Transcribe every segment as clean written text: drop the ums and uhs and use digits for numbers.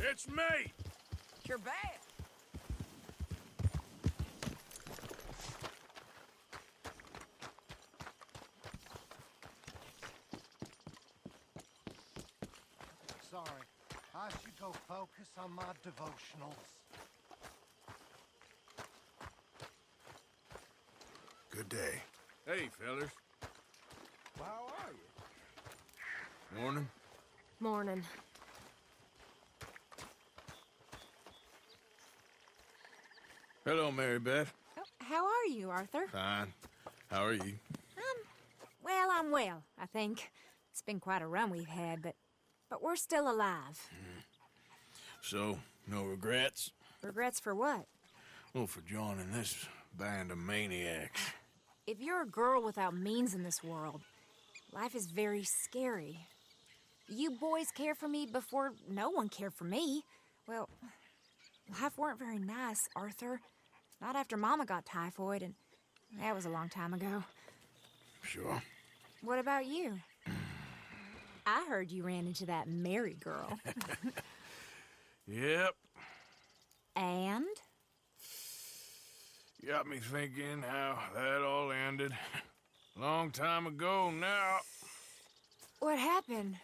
It's me! You're bad. Sorry. I should go focus on my devotionals. Good day. Hey, fellas. Well, how are you? Morning. Morning. Hello, Mary Beth. Oh, how are you, Arthur? Fine. How are you? Well, I'm well, I think. It's been quite a run we've had, but we're still alive. So, no regrets? Regrets for what? Well, for joining this band of maniacs. If you're a girl without means in this world, life is very scary. You boys cared for me before no one cared for me. Well, life weren't very nice, Arthur. Not after Mama got typhoid, and that was a long time ago. Sure. What about you? I heard you ran into that Mary girl. Yep. And? Got me thinking how that all ended. Long time ago now. What happened?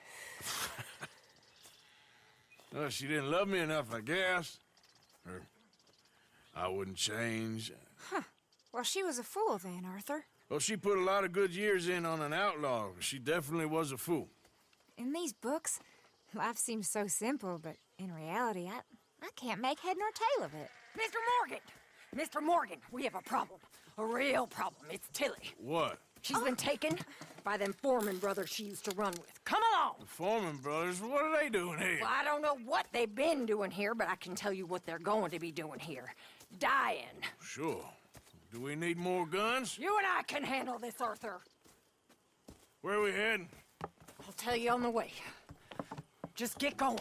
Well, she didn't love me enough, I guess. Or I wouldn't change. Huh. Well, she was a fool then, Arthur. Well, she put a lot of good years in on an outlaw. She definitely was a fool. In these books, life seems so simple, but in reality, I can't make head nor tail of it. Mr. Morgan! Mr. Morgan, we have a problem. A real problem. It's Tily. What? She's been taken by them Foreman brothers she used to run with. Come along! The Foreman brothers? What are they doing here? Well, I don't know what they've been doing here, but I can tell you what they're going to be doing here. Dying. Sure. Do we need more guns? You and I can handle this, Arthur. Where are we heading? I'll tell you on the way. Just get going.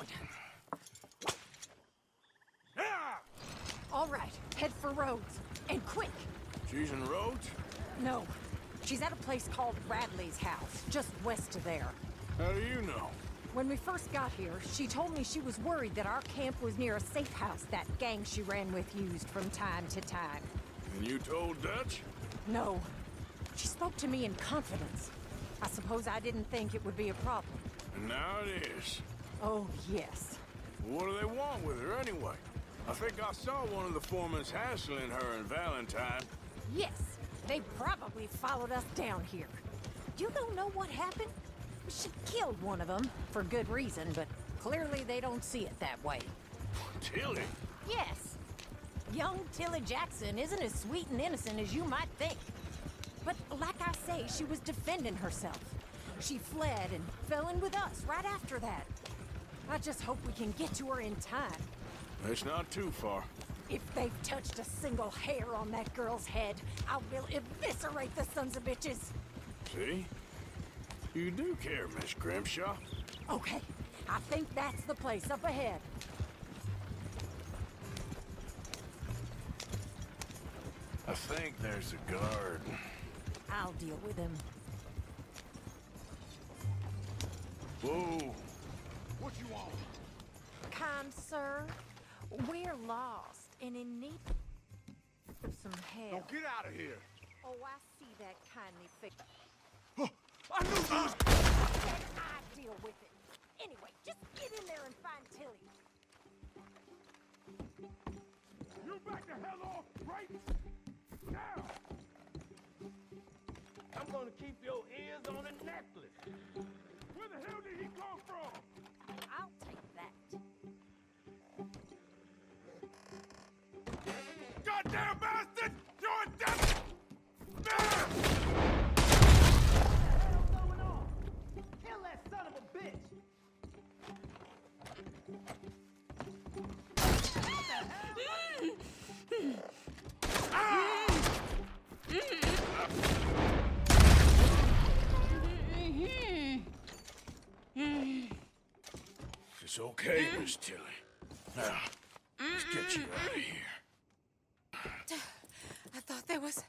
Ah! All right, head for Rhodes. And quick. She's in the roads? No, she's at a place called Radley's house, just west of there. How do you know? When we first got here, she told me she was worried that our camp was near a safe house that gang she ran with used from time to time. And you told Dutch? No. She spoke to me in confidence. I suppose I didn't think it would be a problem. And now it is. Oh, yes. What do they want with her anyway? I think I saw one of the foremans hassling her and Valentine. Yes, they probably followed us down here. You don't know what happened? She killed one of them, for good reason, but clearly they don't see it that way. Tilly? Yes. Young Tilly Jackson isn't as sweet and innocent as you might think. But like I say, she was defending herself. She fled and fell in with us right after that. I just hope we can get to her in time. It's not too far. If they've touched a single hair on that girl's head, I will eviscerate the sons of bitches. See? You do care, Miss Grimshaw. Okay, I think that's the place up ahead. I think there's a guard. I'll deal with him. Whoa. What you want? Kind sir, we're lost and in need of some help. Get out of here! Oh, I see that kindly fix. I knew you was... I deal with it. Anyway, just get in there and find Tilly. You back the hell off, right? Now! I'm gonna keep your ears on a necklace. Where the hell did he come from? I'll take that. Goddamn bastard! You're a devil! Ah! What the hell's going on? Kill that son of a bitch! It's okay, Miss Tilly. Now, let's get you out of here. I thought there was...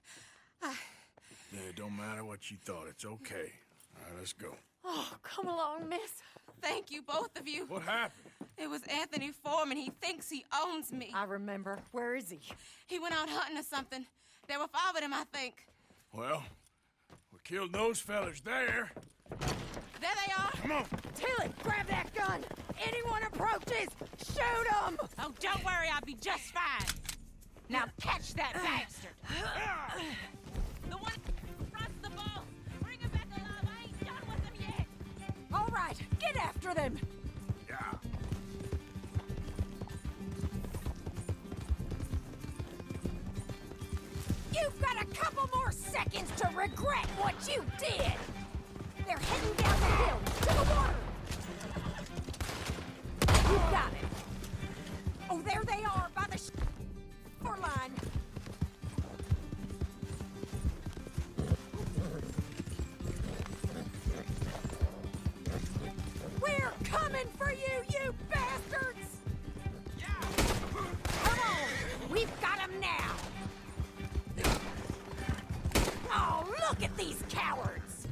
Yeah, it don't matter what you thought. It's okay. All right, let's go. Oh, come along, miss. Thank you, both of you. What happened? It was Anthony Foreman. He thinks he owns me. I remember. Where is he? He went out hunting or something. There were 5 of them, I think. Well, we killed those fellas there. There they are. Come on. Tilly, grab that gun! Anyone approaches, shoot them! Oh, don't worry. I'll be just fine. Now catch that bastard. The one across the ball. Bring him back alive. I ain't done with him yet. All right, get after them! Yeah. You've got a couple more seconds to regret what you did! They're heading down the hill, to the water! You got it! Oh, there they are, by the shoreline! We're coming for you, you bastards! Come on! We've got them now! Oh, look at these cowards!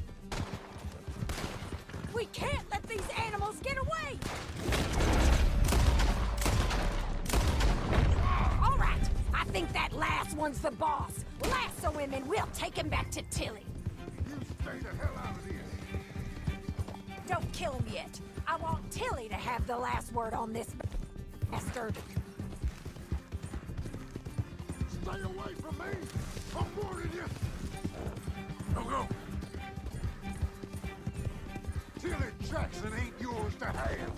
We can't let these animals get away! All right, I think that last one's the boss. Lasso him and we'll take him back to Tilly. You stay the hell out of this. Don't kill him yet. I want Tilly to have the last word on this bastard. Stay away from me. I'm warning you. Go. Tilly Jackson ain't yours to have.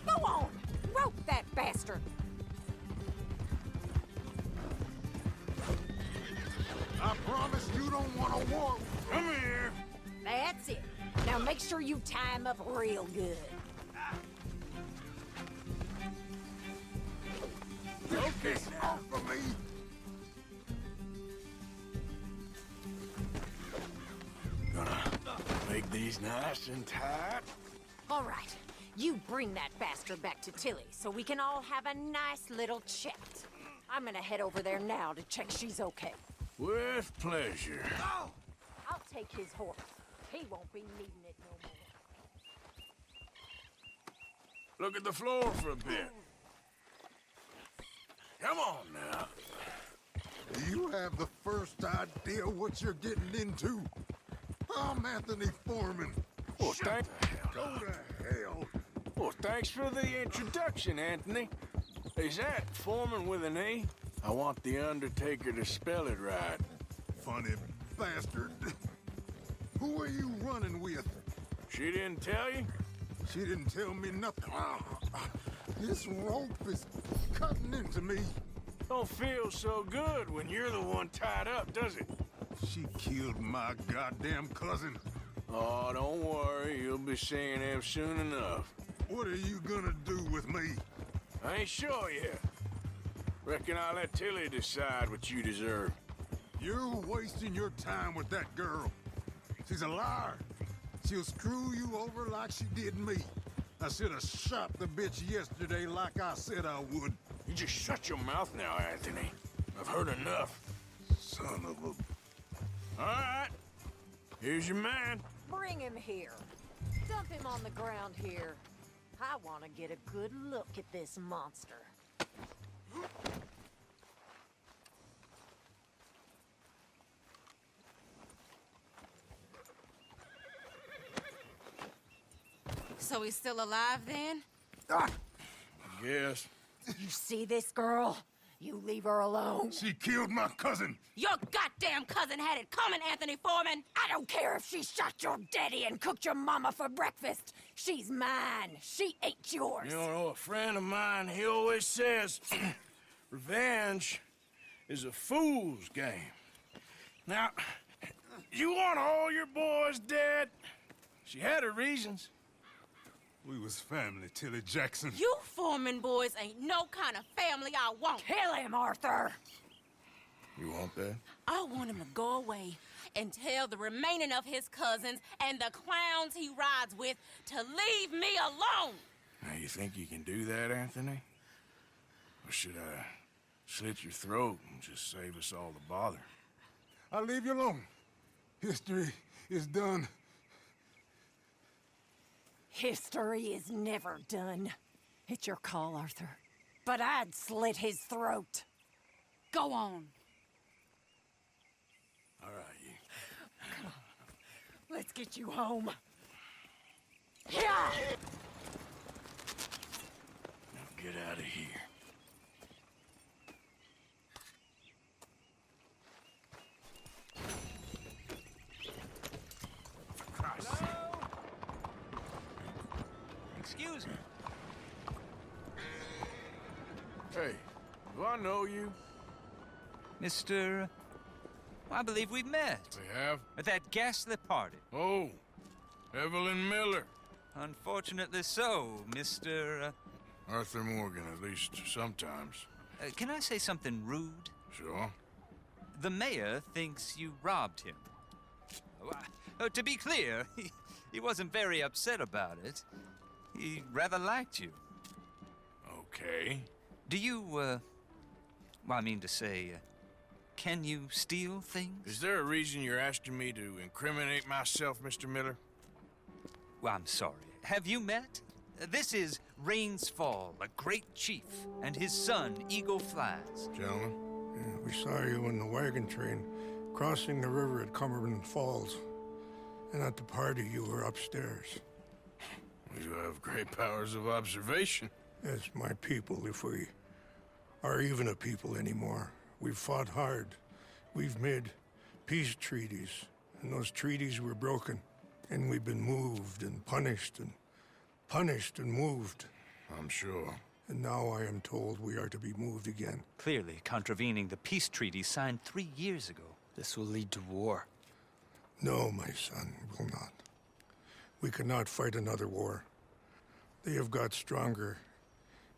Go on! Rope that bastard! I promise you don't want a war. Come here. That's it. Now make sure you tie him up real good. Okay, Off of me. Gonna make these nice and tight. All right, you bring that bastard back to Tilly so we can all have a nice little chat. I'm gonna head over there now to check she's okay. With pleasure. I'll take his horse. He won't be needing it no more. Look at the floor for a bit. Come on now. Do you have the first idea what you're getting into? I'm Anthony Foreman. Well, thank Go to hell. Well, thanks for the introduction, Anthony. Is that Foreman with an E? I want the Undertaker to spell it right. Funny bastard. Who are you running with? She didn't tell you? She didn't tell me nothing. This rope is cutting into me. Don't feel so good when you're the one tied up, does it? She killed my goddamn cousin. Oh, don't worry. You'll be seeing him soon enough. What are you gonna do with me? I ain't sure yet. Reckon I'll let Tilly decide what you deserve. You're wasting your time with that girl. She's a liar. She'll screw you over like she did me. I should have shot the bitch yesterday like I said I would. You just shut your mouth now, Anthony. I've heard enough. Son of a... All right. Here's your man. Bring him here. Dump him on the ground here. I want to get a good look at this monster. So he's still alive then? Yes. You see this girl? You leave her alone. She killed my cousin. Your goddamn cousin had it coming, Anthony Foreman! I don't care if she shot your daddy and cooked your mama for breakfast. She's mine. She ain't yours. You know, a friend of mine, he always says, revenge is a fool's game. Now, you want all your boys dead? She had her reasons. We was family, Tilly Jackson. You Foreman boys ain't no kind of family I want. Kill him, Arthur. You want that? I want him to go away and tell the remaining of his cousins and the clowns he rides with to leave me alone. Now, you think you can do that, Anthony? Or should I slit your throat and just save us all the bother? I'll leave you alone. History is done. History is never done. It's your call, Arthur. But I'd slit his throat. Go on. All right, you. Let's get you home. Yeah! Now get out of here. For Christ's sake. Excuse me. Hey, do I know you? Mr. I believe we met We have? at that ghastly party. Oh, Evelyn Miller. Unfortunately so, Mr. Arthur Morgan, at least sometimes. Can I say something rude? Sure. The mayor thinks you robbed him. To be clear, he wasn't very upset about it. He rather liked you. Okay. Do you, well, I mean to say, can you steal things? Is there a reason you're asking me to incriminate myself, Mr. Miller? Well, I'm sorry. Have you met? This is Rains Fall, a great chief, and his son, Eagle Flies. Gentlemen? Yeah, we saw you in the wagon train crossing the river at Cumberland Falls. And at the party, you were upstairs. You have great powers of observation. Yes, my people, if we are even a people anymore. We've fought hard. We've made peace treaties, and those treaties were broken. And we've been moved and punished and moved. I'm sure. And now I am told we are to be moved again. Clearly contravening the peace treaty signed 3 years ago. This will lead to war. No, my son, it will not. We cannot fight another war. They have got stronger,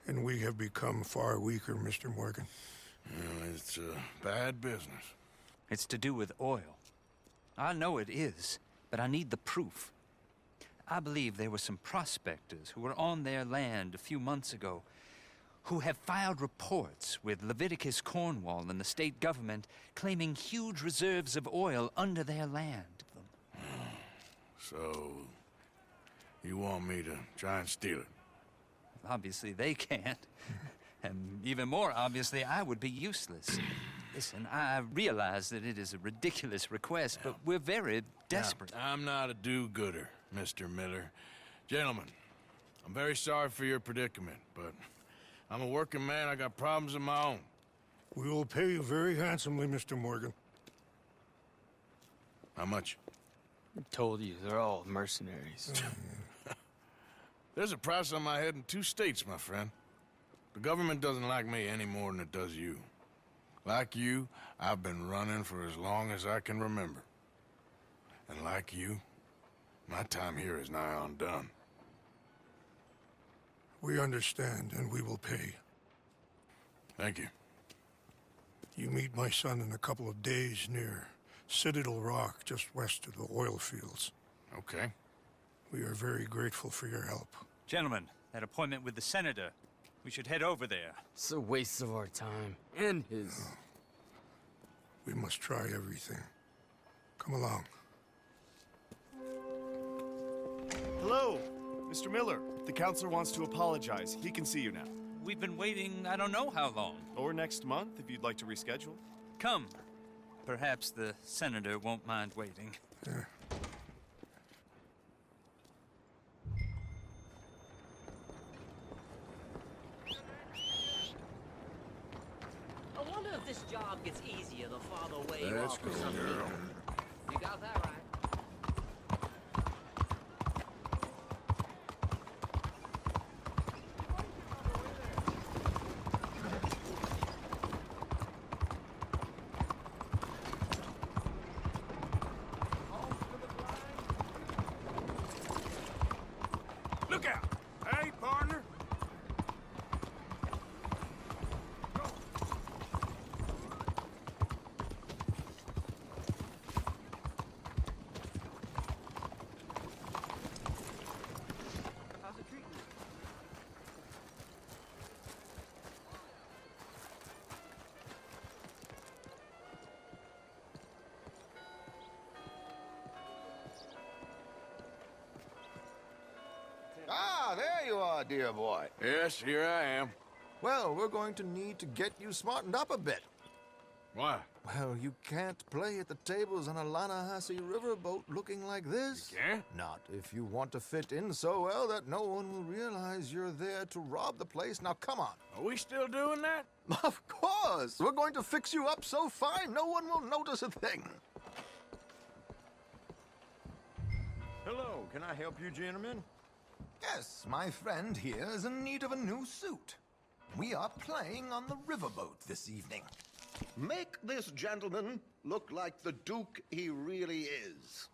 and we have become far weaker, Mr. Morgan. Well, it's bad business. It's to do with oil. I know it is, but I need the proof. I believe there were some prospectors who were on their land a few months ago who have filed reports with Leviticus Cornwall and the state government claiming huge reserves of oil under their land. So, you want me to try and steal it? Obviously, they can't. And even more obviously, I would be useless. Listen, I realize that it is a ridiculous request, but we're very desperate. Now, I'm not a do-gooder, Mr. Miller. Gentlemen, I'm very sorry for your predicament, but I'm a working man. I got problems of my own. We will pay you very handsomely, Mr. Morgan. How much? I told you, they're all mercenaries. There's a price on my head in 2 states, my friend. The government doesn't like me any more than it does you. Like you, I've been running for as long as I can remember. And like you, my time here is nigh on done. We understand, and we will pay. Thank you. You meet my son in a couple of days near Citadel Rock, just west of the oil fields. Okay. We are very grateful for your help. Gentlemen, that appointment with the senator. We should head over there. It's a waste of our time. And his. We must try everything. Come along. Hello, Mr. Miller. The counselor wants to apologize. He can see you now. We've been waiting I don't know how long. Or next month, if you'd like to reschedule. Come. Perhaps the senator won't mind waiting. Yeah. I wonder if this job gets easier the farther away you That's are from cool, some girl. people. You got that right. Look out! Hey, partner! How's it treating you? dear boy? Yes, here I am. Well, we're going to need to get you smartened up a bit. Why? Well, you can't play at the tables on a Lannahechee riverboat looking like this. You can't? Not if you want to fit in so well that no one will realize you're there to rob the place. Now, come on. Are we still doing that? Of course! We're going to fix you up so fine, no one will notice a thing. Hello, can I help you, gentlemen? Yes, my friend here is in need of a new suit. We are playing on the riverboat this evening. Make this gentleman look like the Duke he really is.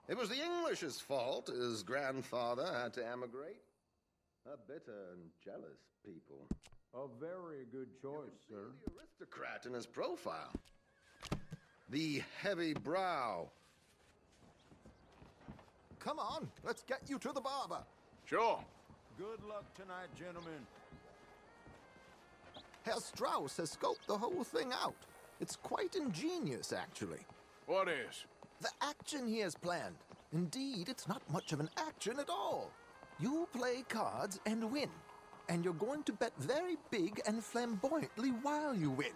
It was the English's fault his grandfather had to emigrate. A bitter and jealous people. A very good choice, sir. The aristocrat in his profile. The heavy brow. Come on, let's get you to the barber. Sure. Good luck tonight, gentlemen. Herr Strauss has scoped the whole thing out. It's quite ingenious, actually. What is? The action he has planned. Indeed, it's not much of an action at all. You play cards and win. And you're going to bet very big and flamboyantly while you win.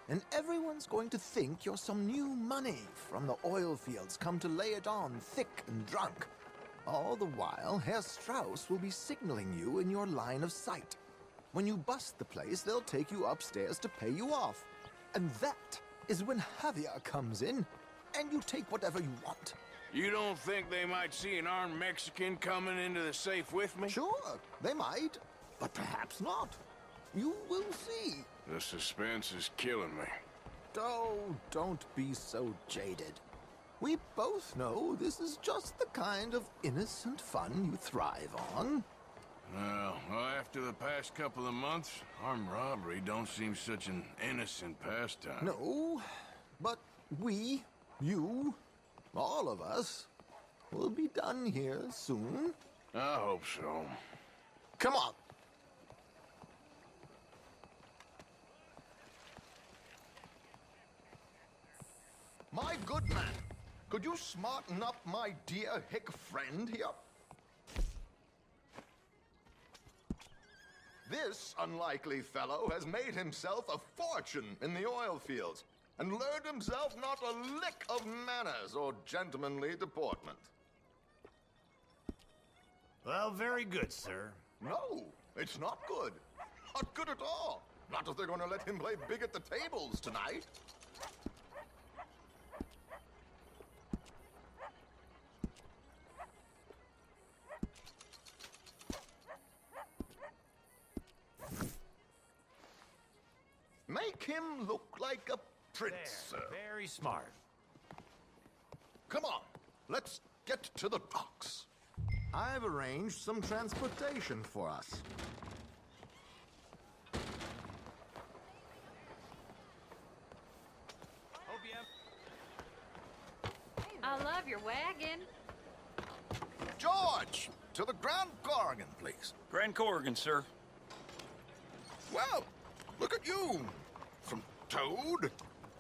And everyone's going to think you're some new money from the oil fields come to lay it on thick and drunk. All the while, Herr Strauss will be signaling you in your line of sight. When you bust the place, they'll take you upstairs to pay you off. And that is when Javier comes in, and you take whatever you want. You don't think they might see an armed Mexican coming into the safe with me? Sure, they might, but perhaps not. You will see. The suspense is killing me. Oh, don't be so jaded. We both know this is just the kind of innocent fun you thrive on. Well, after the past couple of months, armed robbery don't seem such an innocent pastime. No, but we, you, all of us, will be done here soon. I hope so. Come on. My good man, could you smarten up my dear hick friend here? This unlikely fellow has made himself a fortune in the oil fields and learned himself not a lick of manners or gentlemanly deportment. Well, very good, sir. No, it's not good. Not good at all. Not if they're going to let him play big at the tables tonight. Make him look like a prince, There, sir. very smart. Come on, let's get to the docks. I've arranged some transportation for us. I love your wagon. George, to the Grand Corrigan, please. Grand Corrigan, sir. Well, look at you. From Toad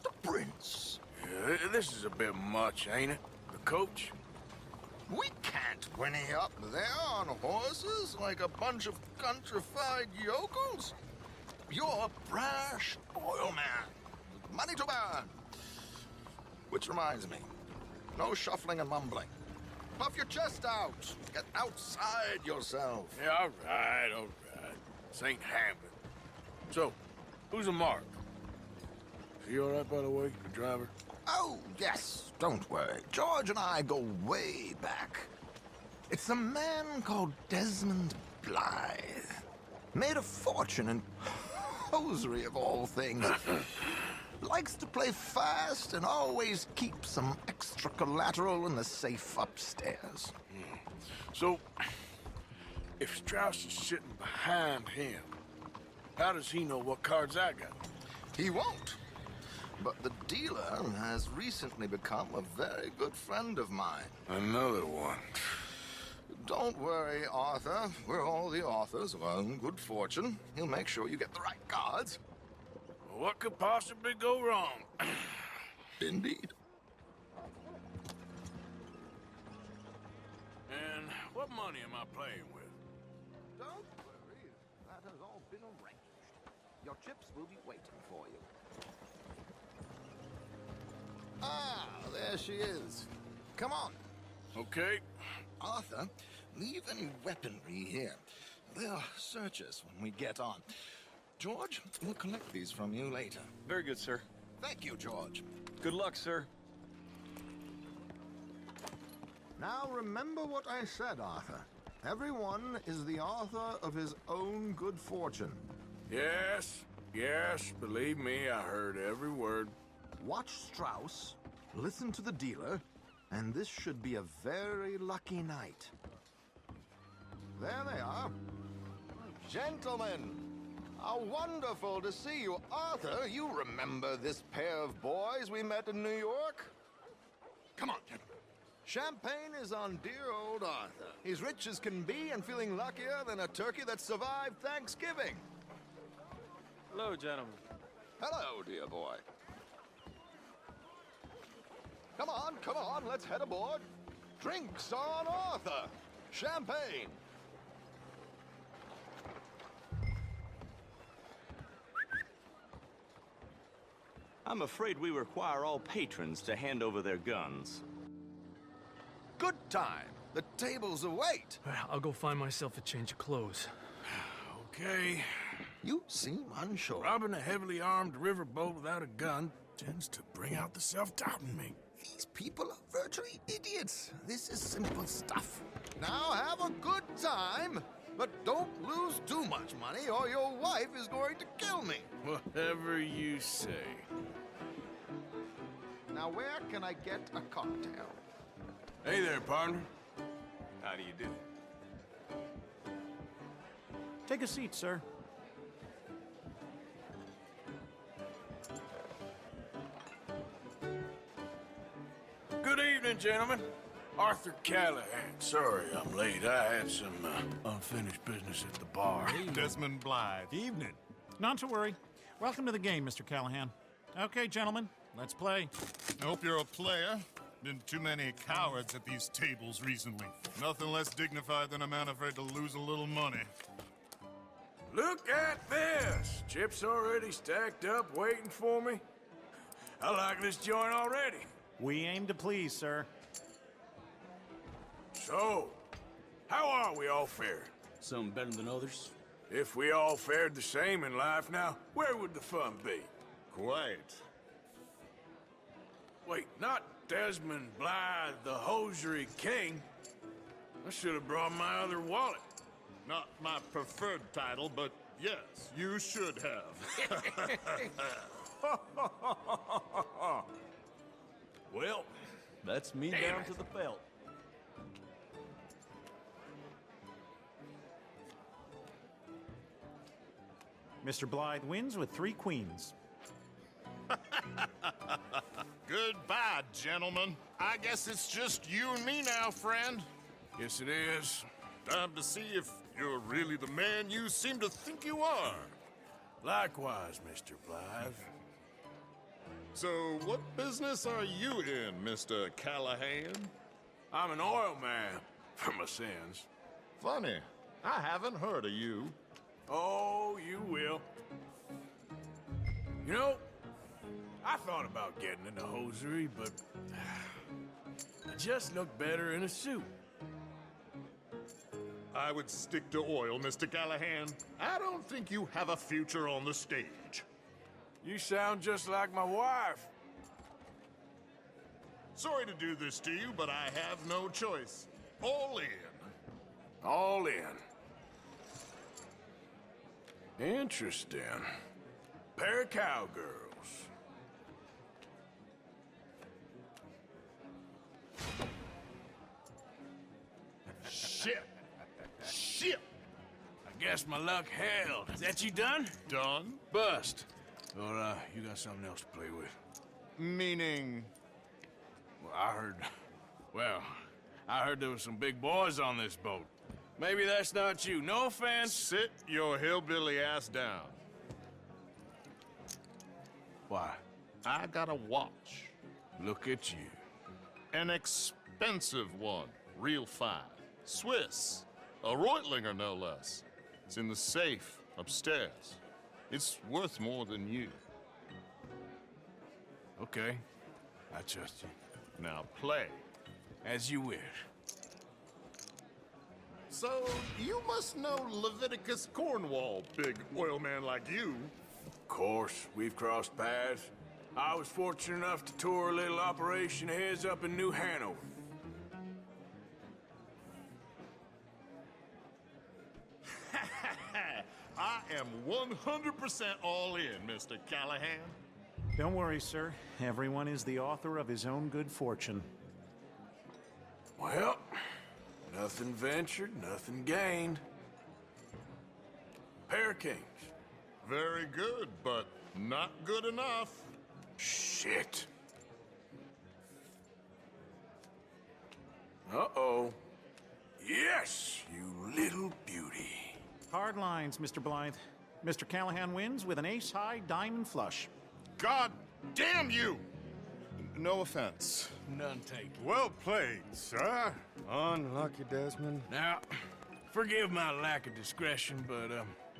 to Prince. Yeah, this is a bit much, ain't it? The coach? We can't whinny up there on horses like a bunch of countrified yokels. You're a brash oil man. Money to burn. Which reminds me, no shuffling and mumbling. Puff your chest out. Get outside yourself. Yeah, all right. This ain't happening. So, who's a mark? Is he all right, by the way, the driver? Oh, yes, don't worry. George and I go way back. It's a man called Desmond Blythe. Made a fortune in hosiery of all things. Likes to play fast and always keeps some extra collateral in the safe upstairs. So, if Strauss is sitting behind him, how does he know what cards I got? He won't. But the dealer has recently become a very good friend of mine. Another one. Don't worry, Arthur. We're all the authors of our good fortune. He'll make sure you get the right cards. What could possibly go wrong? Indeed. And what money am I playing with? arranged. Your chips will be waiting for you. Ah, there she is. Come on. Okay. Arthur, leave any weaponry here. They'll search us when we get on. George, we'll collect these from you later. Very good, sir. Thank you, George. Good luck, sir. Now remember what I said, Arthur. Everyone is the author of his own good fortune. Yes, believe me, I heard every word. Watch Strauss, listen to the dealer, and this should be a very lucky night. There they are. Gentlemen, how wonderful to see you. Arthur, you remember this pair of boys we met in New York? Come on, gentlemen. Champagne is on dear old Arthur. He's rich as can be and feeling luckier than a turkey that survived Thanksgiving. Hello, gentlemen. Hello, dear boy. Come on, let's head aboard. Drinks on Arthur. Champagne. I'm afraid we require all patrons to hand over their guns. Good time. The tables await. I'll go find myself a change of clothes. Okay. You seem unsure. Robbing a heavily armed riverboat without a gun tends to bring out the self-doubt in me. These people are virtually idiots. This is simple stuff. Now have a good time, but don't lose too much money or your wife is going to kill me. Whatever you say. Now where can I get a cocktail? Hey there, partner. How do you do? Take a seat, sir. Good evening, gentlemen. Arthur Callahan. Sorry I'm late. I had some unfinished business at the bar. Desmond Blythe. Evening. Not to worry. Welcome to the game, Mr. Callahan. Okay, gentlemen, let's play. I hope you're a player. Been too many cowards at these tables recently. Nothing less dignified than a man afraid to lose a little money. Look at this! Chips already stacked up, waiting for me. I like this joint already. We aim to please, sir. So, how are we all fared? Some better than others. If we all fared the same in life now, where would the fun be? Quite. Wait, not Desmond Blythe, the hosiery king. I should have brought my other wallet. Not my preferred title, but yes, you should have. Well, that's me down to the belt. Mr. Blythe wins with 3 queens. Goodbye, gentlemen. I guess it's just you and me now, friend. Yes, it is. Time to see if you're really the man you seem to think you are. Likewise, Mr. Blythe. So, what business are you in, Mr. Callahan? I'm an oil man, for my sins. Funny. I haven't heard of you. Oh, you will. You know, I thought about getting into hosiery, but I just look better in a suit. I would stick to oil, Mr. Callahan. I don't think you have a future on the stage. You sound just like my wife. Sorry to do this to you, but I have no choice. All in. All in. Interesting. Pair of cowgirls. Shit. Shit. I guess my luck held. Is that you done? Done? Bust. Or, you got something else to play with? Meaning? Well, I heard there was some big boys on this boat. Maybe that's not you. No offense. Sit your hillbilly ass down. Why? I got a watch. Look at you. An expensive one. Real fine. Swiss. A Reutlinger, no less. It's in the safe Upstairs. It's worth more than you. Okay. I trust you. Now play. As you wish. So, you must know Leviticus Cornwall, big oil man like you. Of course, we've crossed paths. I was fortunate enough to tour a little operation of his up in New Hanover. I am 100% all in, Mr. Callahan. Don't worry, sir. Everyone is the author of his own good fortune. Well, nothing ventured, nothing gained. Pair kings. Very good, but not good enough. Shit. Uh-oh. Yes, you little beauty. Hard lines, Mr. Blythe. Mr. Callahan wins with an ace-high diamond flush. God damn you! No offense. None taken. Well played, sir. Unlucky, Desmond. Now, forgive my lack of discretion, but,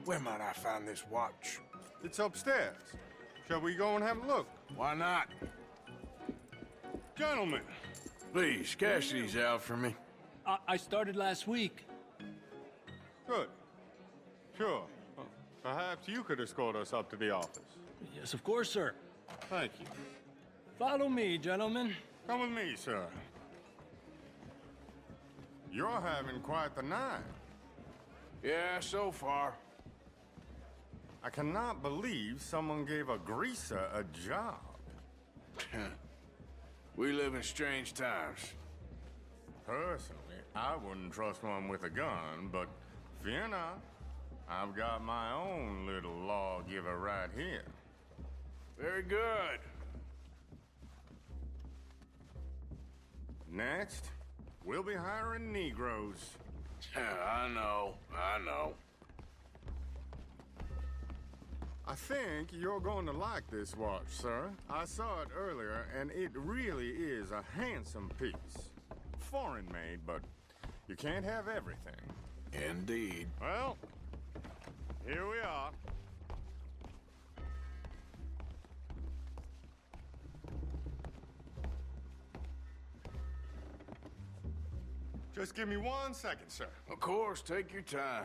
where might I find this watch? It's upstairs. Shall we go and have a look? Why not? Gentlemen. Please, cash these out for me. I started last week. Good. Sure. Perhaps you could escort us up to the office. Yes, of course, sir. Thank you. Follow me, gentlemen. Come with me, sir. You're having quite the night. Yeah, so far. I cannot believe someone gave a greaser a job. We live in strange times. Personally, I wouldn't trust one with a gun, but fear not. I've got my own little lawgiver right here. Very good. Next, we'll be hiring Negroes. I know. I think you're going to like this watch, sir. I saw it earlier, and it really is a handsome piece. Foreign made, but you can't have everything. Indeed. Well, here we are. Just give me 1 second, sir. Of course, take your time.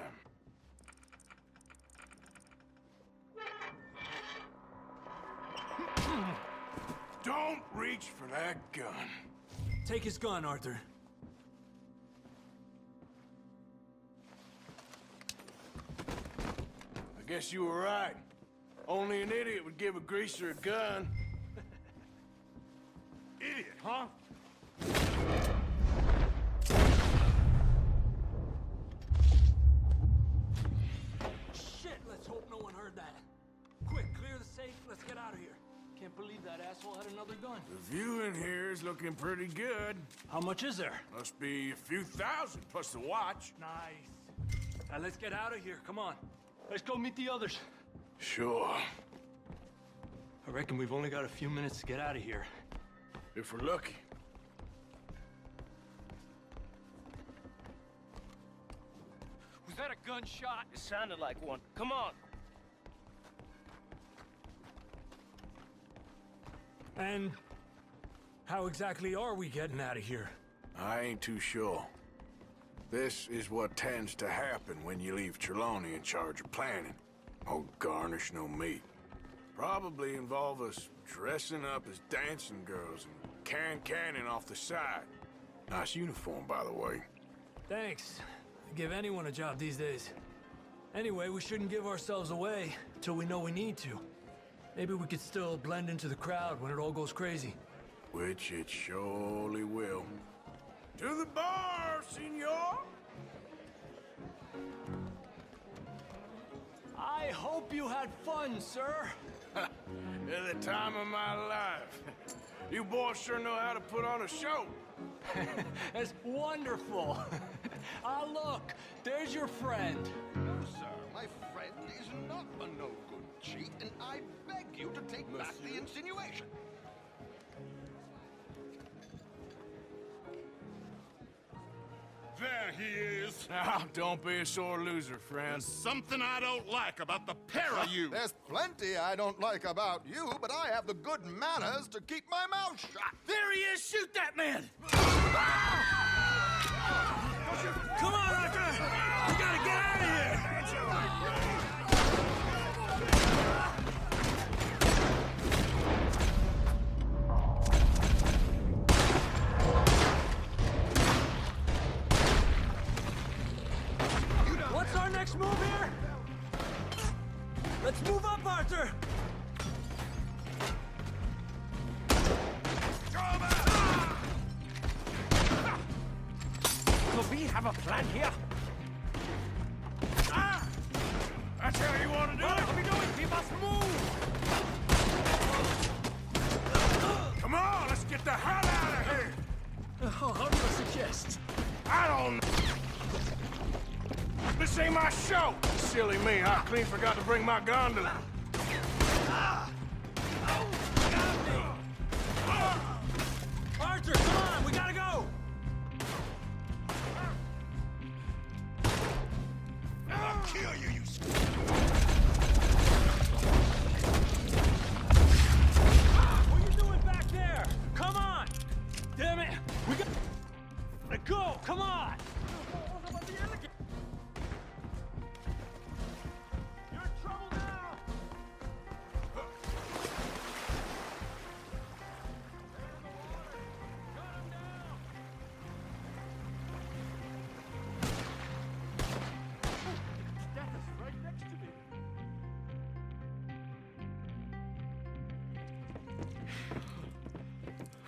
Don't reach for that gun. Take his gun, Arthur. I guess you were right. Only an idiot would give a greaser a gun. Idiot, huh? Shit, let's hope no one heard that. Quick, clear the safe, let's get out of here. Can't believe that asshole had another gun. The view in here is looking pretty good. How much is there? Must be a few thousand plus the watch. Nice. Now let's get out of here, come on. Let's go meet the others. Sure. I reckon we've only got a few minutes to get out of here. If we're lucky. Was that a gunshot? It sounded like one. Come on. And how exactly are we getting out of here? I ain't too sure. This is what tends to happen when you leave Trelawney in charge of planning. Oh, garnish no meat. Probably involve us dressing up as dancing girls and canning off the side. Nice uniform, by the way. Thanks. Give anyone a job these days. Anyway, we shouldn't give ourselves away until we know we need to. Maybe we could still blend into the crowd when it all goes crazy. Which it surely will. To the bar, senor! I hope you had fun, sir. At the time of my life. You boys sure know how to put on a show. That's wonderful. Ah, look, there's your friend. No, sir, my friend is not a no-good cheat, and I beg you to take back the insinuation. Then, he is. Now, don't be a sore loser, friend. There's something I don't like about the pair of you. There's plenty I don't like about you, but I have the good manners to keep my mouth shut. There he is! Shoot that man! Come on, Arthur! We gotta get out of here! What's our next move here? Let's move up, Arthur! So we have a plan here? That's how you want to do it? What are we doing? We must move! Come on, let's get the hell out of here! How do you suggest? I don't know. This ain't my show! Silly me, I clean forgot to bring my gondola. Arthur, come on! We gotta go! I'll kill you, you What are you doing back there? Come on! Damn it! We got to go! Come on! You're in trouble now!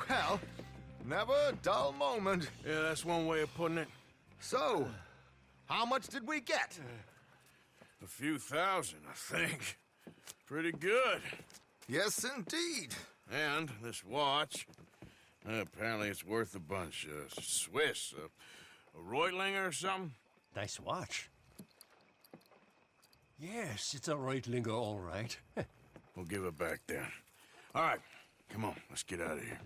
Well, never a dull moment. Yeah, that's one way of putting it. So, how much did we get? A few thousand, I think. Pretty good. Yes, indeed. And this watch, apparently it's worth a bunch. Swiss, a Reutlinger or something? Nice watch. Yes, it's a Reutlinger, all right. We'll give it back then. All right, come on, let's get out of here.